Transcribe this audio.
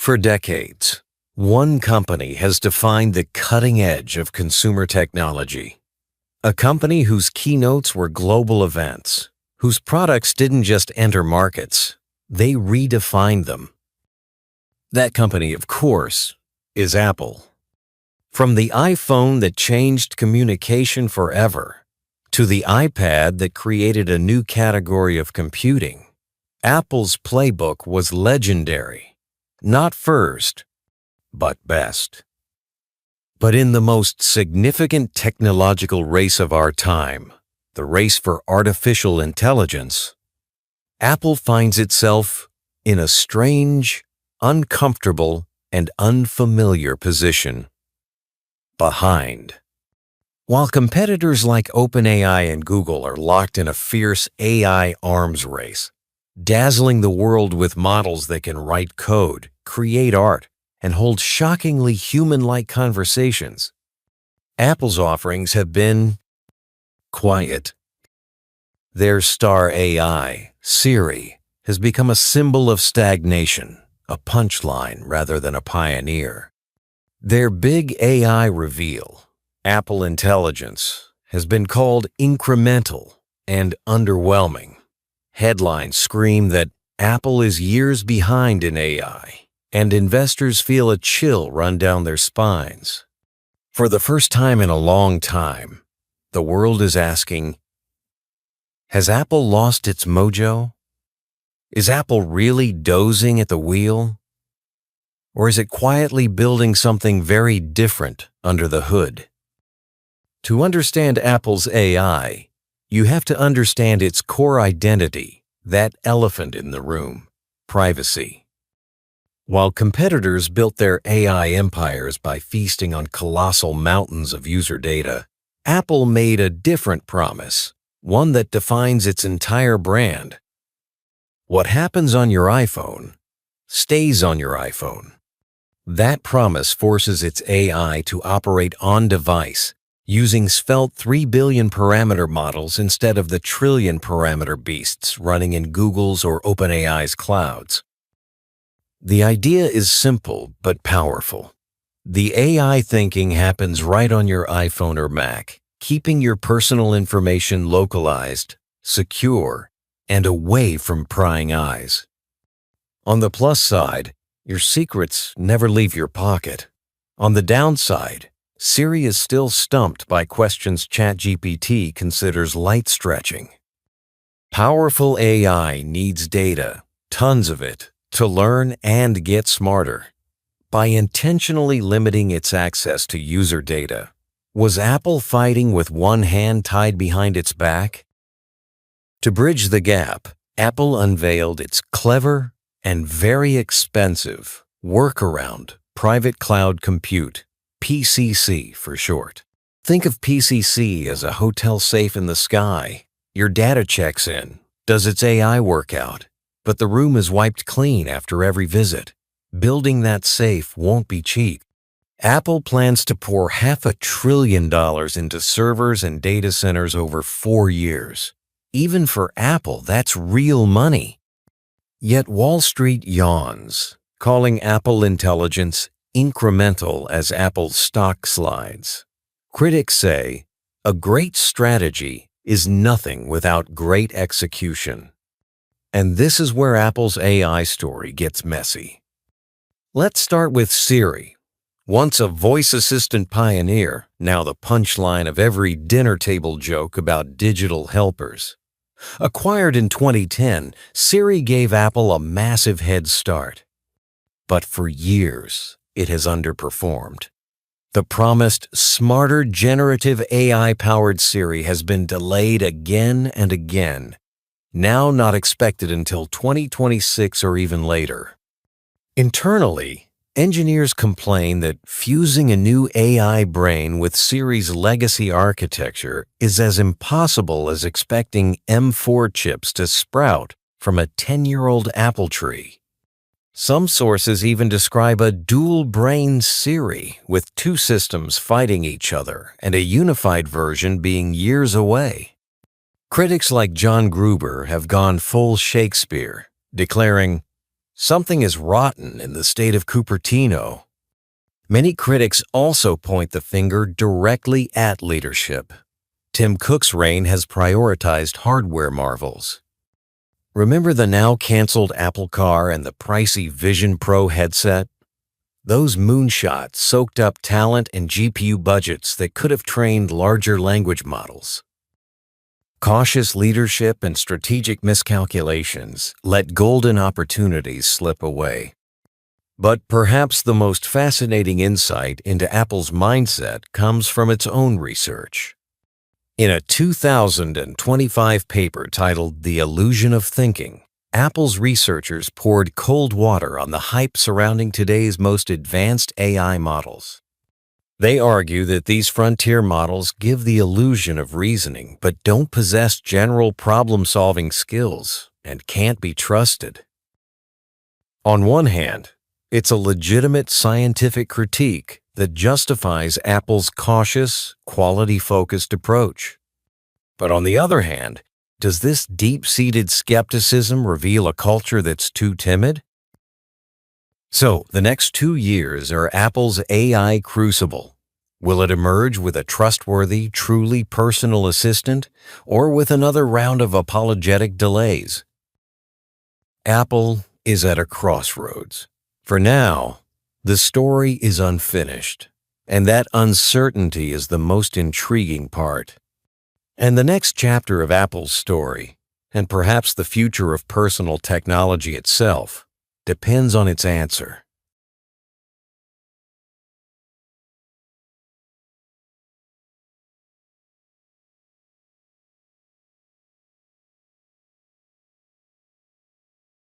For decades, one company has defined the cutting edge of consumer technology. A company whose keynotes were global events, whose products didn't just enter markets, they redefined them. That company, of course, is Apple. From the iPhone that changed communication forever, to the iPad that created a new category of computing, Apple's playbook was legendary. Not first, but best. But in the most significant technological race of our time, the race for artificial intelligence, Apple finds itself in a strange, uncomfortable, and unfamiliar position. Behind. While competitors like OpenAI and Google are locked in a fierce AI arms race, dazzling the world with models that can write code, create art, and hold shockingly human-like conversations, Apple's offerings have been quiet. Their star AI, Siri, has become a symbol of stagnation, a punchline rather than a pioneer. Their big AI reveal, Apple Intelligenc, has been called incremental and underwhelming. Headlines scream that Apple is years behind in AI, and investors feel a chill run down their spines. For the first time in a long time, the world is asking, has Apple lost its mojo? Is Apple really dozing at the wheel? Or is it quietly building something very different under the hood? To understand Apple's AI, you have to understand its core identity, that elephant in the room, privacy. While competitors built their AI empires by feasting on colossal mountains of user data, Apple made a different promise, one that defines its entire brand. What happens on your iPhone stays on your iPhone. That promise forces its AI to operate on-device, using svelte 3 billion parameter models instead of the trillion parameter beasts running in Google's or OpenAI's clouds. The idea is simple but powerful. The AI thinking happens right on your iPhone or Mac, keeping your personal information localized, secure, and away from prying eyes. On the plus side, your secrets never leave your pocket. On the downside, Siri is still stumped by questions ChatGPT considers light stretching. Powerful AI needs data, tons of it, to learn and get smarter. By intentionally limiting its access to user data, was Apple fighting with one hand tied behind its back? To bridge the gap, Apple unveiled its clever and very expensive workaround private cloud compute, PCC for short. Think of PCC as a hotel safe in the sky. Your data checks in, does its AI workout, but the room is wiped clean after every visit. Building that safe won't be cheap. Apple plans to pour $500 billion into servers and data centers over 4 years. Even for Apple, that's real money. Yet Wall Street yawns, calling Apple Intelligenc incremental as Apple's stock slides. Critics say, a great strategy is nothing without great execution. And this is where Apple's AI story gets messy. Let's start with Siri. Once a voice assistant pioneer, now the punchline of every dinner table joke about digital helpers. Acquired in 2010, Siri gave Apple a massive head start. But for years, it has underperformed. The promised smarter generative AI-powered Siri has been delayed again and again, now not expected until 2026 or even later. Internally, engineers complain that fusing a new AI brain with Siri's legacy architecture is as impossible as expecting M4 chips to sprout from a 10-year-old apple tree. Some sources even describe a dual-brain Siri with 2 systems fighting each other and a unified version being years away. Critics like John Gruber have gone full Shakespeare, declaring, something is rotten in the state of Cupertino. Many critics also point the finger directly at leadership. Tim Cook's reign has prioritized hardware marvels. Remember the now-canceled Apple Car and the pricey Vision Pro headset? Those moonshots soaked up talent and GPU budgets that could have trained larger language models. Cautious leadership and strategic miscalculations let golden opportunities slip away. But perhaps the most fascinating insight into Apple's mindset comes from its own research. In a 2025 paper titled The Illusion of Thinking, Apple's researchers poured cold water on the hype surrounding today's most advanced AI models. They argue that these frontier models give the illusion of reasoning but don't possess general problem-solving skills and can't be trusted. On one hand, it's a legitimate scientific critique that justifies Apple's cautious, quality-focused approach. But on the other hand, does this deep-seated skepticism reveal a culture that's too timid? So, the next 2 years are Apple's AI crucible. Will it emerge with a trustworthy, truly personal assistant, or with another round of apologetic delays? Apple is at a crossroads. For now, the story is unfinished, and that uncertainty is the most intriguing part. And the next chapter of Apple's story, and perhaps the future of personal technology itself, depends on its answer.